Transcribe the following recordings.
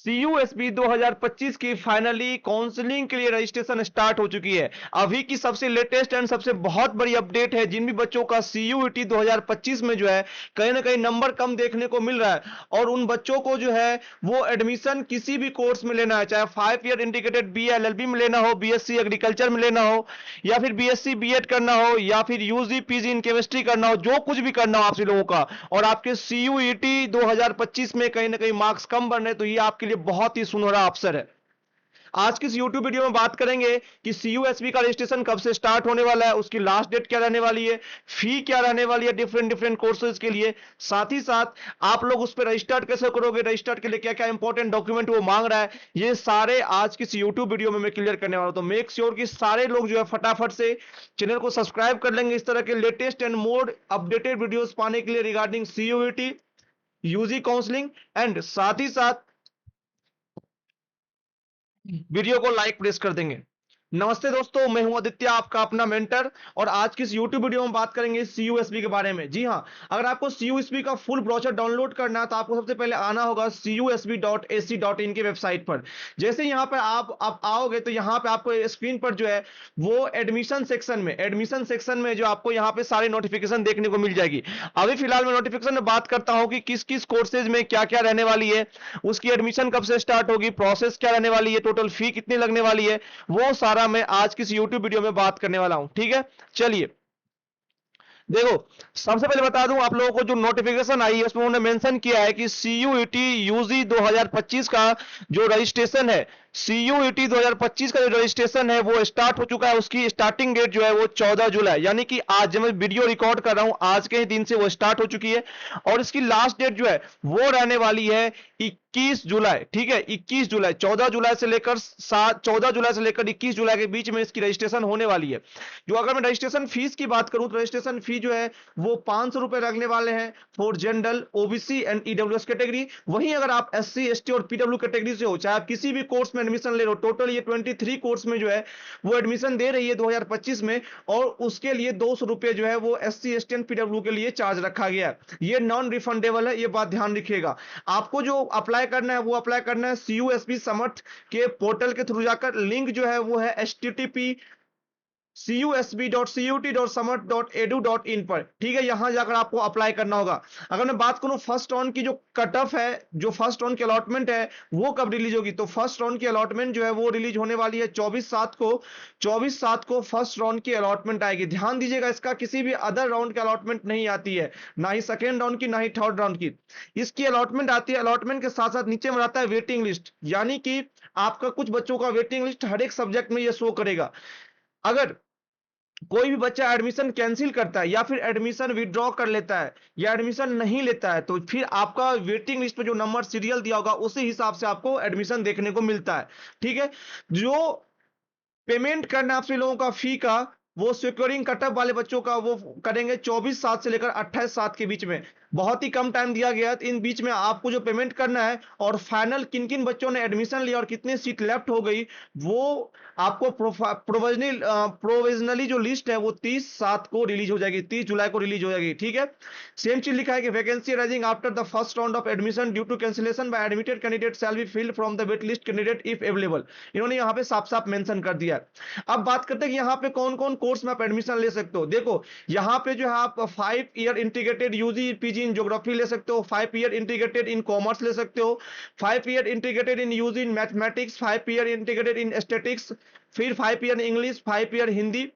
CUSB 2025 की finally counselling के लिए रजिस्ट्रेशन स्टार्ट हो चुकी है। अभी की सबसे लेटेस्ट एंड सबसे बहुत बड़ी अपडेट है, जिन भी बच्चों का CUET 2025 में जो है कहीं ना कहीं नंबर कम देखने को मिल रहा है, और उन बच्चों को जो है वो एडमिशन किसी भी कोर्स में लेना है, चाहे 5 ईयर इंटीग्रेटेड BA LLB में लेना हो, BSc एग्रीकल्चर में लेना हो, या फिर BSc B.Ed करना हो, या फिर UG PG इन केमिस्ट्री करना हो, जो कुछ भी करना हो आप लोगों का, और आपके CUET 2025 में कहीं ना कहीं मार्क्स कम बन रहे, तो ये आपके लिए बहुत ही सुनहरा अवसर है। आज की इस YouTube वीडियो में बात करेंगे कि CUSB का रजिस्ट्रेशन कब से स्टार्ट होने वाला है, उसकी लास्ट डेट क्या रहने वाली है, फी क्या रहने वाली है डिफरेंट डिफरेंट कोर्सेज के लिए, साथ ही साथ आप लोग उस पर रजिस्टर्ड कैसे करोगे, रजिस्टर्ड के लिए क्या क्या इंपॉर्टेंट डॉक्यूमेंट वो मांग रहा है, ये सारे आज की इस YouTube वीडियो में मैं क्लियर करने वाला हूं। तो मेक श्योर कि सारे लोग जो है फटाफट से चैनल को सब्सक्राइब कर लेंगे इस तरह के latest and more updated videos पाने के लिए regarding CUET, UG counselling, and साथ ही साथ वीडियो को लाइक प्रेस कर देंगे। नमस्ते दोस्तों, मैं हूं आदित्य, आपका अपना मेंटर, और आज की इस YouTube वीडियो में बात करेंगे CUSB के बारे में। जी हां, अगर आपको CUSB का फुल ब्रोशर डाउनलोड करना है तो आपको सबसे पहले आना होगा CUSB.ac.in की वेबसाइट पर। जैसे यहां पर आप आओगे तो यहां पे आपको स्क्रीन पर जो है वो एडमिशन सेक्शन में जो आपको यहां पे सारे नोटिफिकेशन देखने को मिल जाएगी। अभी फिलहाल मैं नोटिफिकेशन में बात करता हूं कि किस किस कोर्सेज में क्या क्या रहने वाली है, उसकी एडमिशन कब से स्टार्ट होगी, प्रोसेस क्या रहने वाली है, टोटल फी कितनी लगने वाली है, वो सारा मैं आज की इस YouTube वीडियो में बात करने वाला हूं। ठीक है, चलिए देखो, सबसे पहले बता दूं आप लोगों को, जो नोटिफिकेशन आई है उसमें उन्होंने मेंशन किया है कि CUET UG 2025 का जो रजिस्ट्रेशन है, CUET 2025 का जो रजिस्ट्रेशन है वो स्टार्ट हो चुका है। उसकी स्टार्टिंग डेट जो है वो 14 जुलाई, यानी कि आज जब मैं वीडियो रिकॉर्ड कर रहा हूं आज के ही दिन से वो स्टार्ट हो चुकी है, और इसकी लास्ट डेट जो है वो रहने वाली है 21 जुलाई। ठीक है, 21 जुलाई, 14 जुलाई से लेकर 21 जुलाई के बीच में इसकी रजिस्ट्रेशन होने वाली है। जो अगर मैं रजिस्ट्रेशन फीस की बात करूं तो रजिस्ट्रेशन फी जो है वो 500 रुपए लगने वाले हैं for general, OBC and EWS category. वहीं अगर आप SC ST और PW कैटेगरी से हो, चाहे आप किसी भी कोर्स में एडमिशन ले लो, टोटल ये 23 कोर्स में जो है वो एडमिशन दे रही है 2025 में, और उसके लिए 200 रुपए जो है वो SC ST एंड PW के लिए चार्ज रखा गया है। ये नॉन रिफंडेबल है, ये बात ध्यान रखिएगा। आपको जो अप्लाई करना है वो अप्लाई करना है CUSB समर्थ के पोर्टल के थ्रू जाकर। लिंक जो है वो है http cusb.cut.samart.edu.in पर। ठीक है, यहां जाकर आपको अप्लाई करना होगा। अगर मैं बात करूं फर्स्ट राउंड की जो कट ऑफ है, जो फर्स्ट राउंड की अलॉटमेंट है वो कब रिलीज होगी, तो फर्स्ट राउंड की अलॉटमेंट जो है वो रिलीज होने वाली है 24/7 को। 24/7 को फर्स्ट राउंड की अलॉटमेंट आएगी। ध्यान दीजिएगा, इसका किसी भी अदर राउंड की अलॉटमेंट नहीं आती है, ना ही सेकेंड राउंड की, ना ही थर्ड राउंड की। इसकी अलॉटमेंट आती है, अलॉटमेंट के साथ साथ नीचे में आता है वेटिंग लिस्ट, यानी कि आपका कुछ बच्चों का वेटिंग लिस्ट हर एक सब्जेक्ट में ये शो करेगा। अगर कोई भी बच्चा एडमिशन कैंसिल करता है, या फिर एडमिशन विड्रॉ कर लेता है, या एडमिशन नहीं लेता है, तो फिर आपका वेटिंग लिस्ट पे जो नंबर सीरियल दिया होगा उसी हिसाब से आपको एडमिशन देखने को मिलता है। ठीक है, जो पेमेंट करना है आप सभी लोगों का फी का, वो सिक्योरिंग कटअप वाले बच्चों का वो करेंगे 24/7 से लेकर 28/7 के बीच में। बहुत ही कम टाइम दिया गया है, तो इन बीच में आपको जो पेमेंट करना है, और फाइनल किन किन बच्चों ने एडमिशन लिया और कितनी सीट लेफ्ट हो गई, वो आपको प्रोविजनली जो लिस्ट है वो 30/7 को रिलीज हो जाएगी, 30 जुलाई को रिलीज हो जाएगी। ठीक है, सेम चीज लिखा है कि vacancy rising after the first round of admission due to cancellation by admitted candidate shall be filled from the wait list candidate if available. इन्होंने यहाँ पे साफ साफ मेंशन कर दिया है। अब बात करते हैं कि यहाँ पे कौन कौन कोर्स में आप एडमिशन ले सकते हो। देखो, यहाँ पे जो है आप 5 year integrated UG PG in geography ले सकते हो, 5 ईयर इंटीग्रेटेड इन कॉमर्स ले सकते हो, 5 year integrated in UG in mathematics, 5 year integrated in statics, फिर 5 ईयर इंग्लिश, 5 ईयर हिंदी।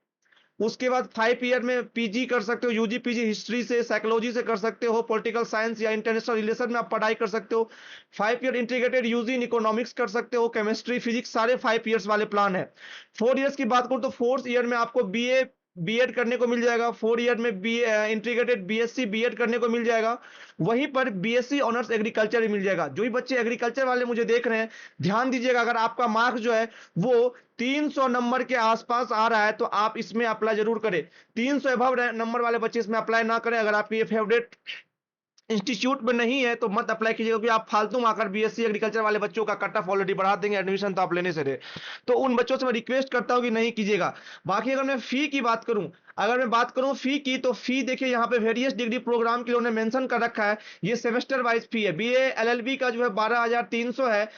उसके बाद 5 ईयर में PG कर सकते हो, UG PG हिस्ट्री से, साइकोलॉजी से कर सकते हो, पॉलिटिकल साइंस या इंटरनेशनल रिलेशन में आप पढ़ाई कर सकते हो। 5 year integrated UG in economics कर सकते हो, केमिस्ट्री फिजिक्स, सारे 5 ईयर्स वाले प्लान है। 4 ईयर्स की बात करूं तो 4th ईयर में आपको BA B.Ed करने को मिल जाएगा, 4 ईयर में इंटीग्रेटेड BSc B.Ed करने को मिल जाएगा। वहीं पर BSc ऑनर्स एग्रीकल्चर भी मिल जाएगा। जो भी बच्चे एग्रीकल्चर वाले मुझे देख रहे हैं, ध्यान दीजिएगा, अगर आपका मार्क्स जो है वो 300 नंबर के आसपास आ रहा है तो आप इसमें अप्लाई जरूर करें। 300 अबव नंबर वाले बच्चे इसमें अप्लाई ना करें। अगर आपकी ये फेवरेट इंस्टीट्यूट में नहीं है तो मत अप्लाई कीजिएगा, क्योंकि आप फालतू में आकर बीएससी एग्रीकल्चर वाले बच्चों का कट ऑफ ऑलरेडी बढ़ा देंगे, एडमिशन तो आप लेने से रहे। तो उन बच्चों से मैं रिक्वेस्ट करता हूं कि नहीं कीजिएगा। बाकी अगर मैं फी की बात करूं, अगर मैं बात करूं फी की, तो फी देखिए यहाँ पे वेरियस डिग्री प्रोग्राम के लिए उन्होंने मेंशन कर रखा है। ये सेमेस्टर वाइज फी है। बीए एलएलबी का जो है 12,300 है।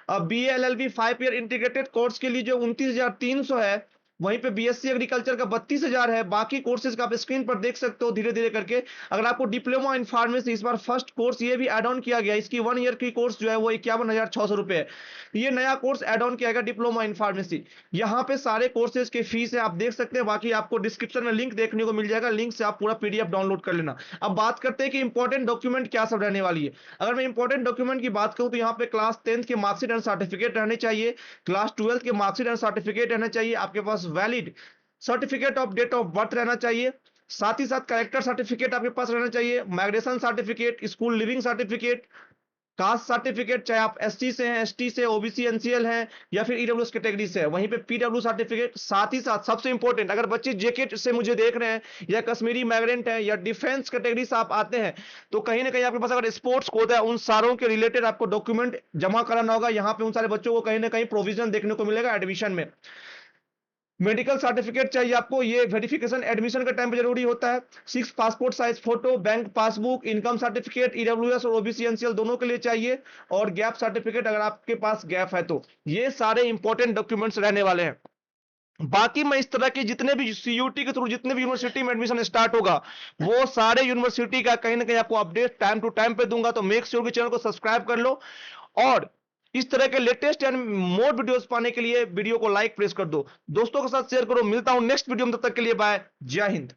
अब B L 5 year integrated course के लिए जो 29,300 है, वहीं पे बीएससी एग्रीकल्चर का 32,000 है। बाकी कोर्सेज का आप स्क्रीन पर देख सकते हो धीरे धीरे करके। अगर आपको डिप्लोमा इन फार्मेसी इस बार फर्स्ट कोर्स ये भी एड ऑन किया गया, इसकी 1 ईयर की कोर्स जो है वो 51,600 रुपए है। ये नया कोर्स एड ऑन किया गया डिप्लोमा इन फार्मेसी। यहाँ पे सारे कोर्सेज के फीस है, आप देख सकते हैं। बाकी आपको डिस्क्रिप्शन में लिंक देखने को मिल जाएगा, लिंक से आप पूरा पीडीएफ डाउनलोड कर लेना। अब बात करते हैं कि इंपॉर्टेंट डॉक्यूमेंट क्या सब रहने वाली है। अगर मैं इंपॉर्टेंट डॉक्यूमेंट की बात करूं तो यहाँ पे क्लास 10th के मार्कशीट एंड सर्टिफिकेट रहने चाहिए, क्लास 12th के मार्कशीट एंड सर्टिफिकेट रहना चाहिए, आपके पास valid certificate of date of birth रहना चाहिए, साथ ही साथ कैरेक्टर सर्टिफिकेट आपके पास रहना चाहिए, migration certificate, school leaving certificate, caste certificate, चाहे आप एसटी से हैं, एसटी से, ओबीसी एनसीएल हैं, या फिर ईडब्ल्यूएस कैटेगरी से है, वहीं पे पीडब्ल्यू सर्टिफिकेट। साथ ही साथ सबसे इंपॉर्टेंट, अगर बच्चे जेके से मुझे देख रहे हैं, या कश्मीरी माइग्रेंट हैं, या डिफेंस कैटेगरी से आप आते हैं, तो कहीं ना कहीं आपके पास अगर स्पोर्ट्स कोटा है, उन सारों के रिलेटेड आपको डॉक्यूमेंट जमा कराना होगा। यहाँ पे उन सारे बच्चों को कहीं ना कहीं प्रोविजन देखने को मिलेगा एडमिशन में। मेडिकल सर्टिफिकेट चाहिए आपको, ये वेरिफिकेशन एडमिशन के टाइम पे जरूरी होता है। 6 passport size photo, bank passbook, income certificate, EWS और ओबीसी एनसीएल दोनों के लिए चाहिए, और गैप सर्टिफिकेट अगर आपके पास गैप है तो। ये सारे इंपॉर्टेंट डॉक्यूमेंट्स रहने वाले हैं। बाकी मैं इस तरह के जितने भी सीयूटी के थ्रू जितने भी यूनिवर्सिटी में एडमिशन स्टार्ट होगा, वो सारे यूनिवर्सिटी का कहीं ना कहीं आपको अपडेट टाइम टू टाइम पे दूंगा। तो मेक श्योर कि चैनल को सब्सक्राइब कर लो, और इस तरह के लेटेस्ट एंड मोर वीडियोस पाने के लिए वीडियो को लाइक प्रेस कर दो, दोस्तों के साथ शेयर करो। मिलता हूं नेक्स्ट वीडियो में, तब तक के लिए बाय, जय हिंद।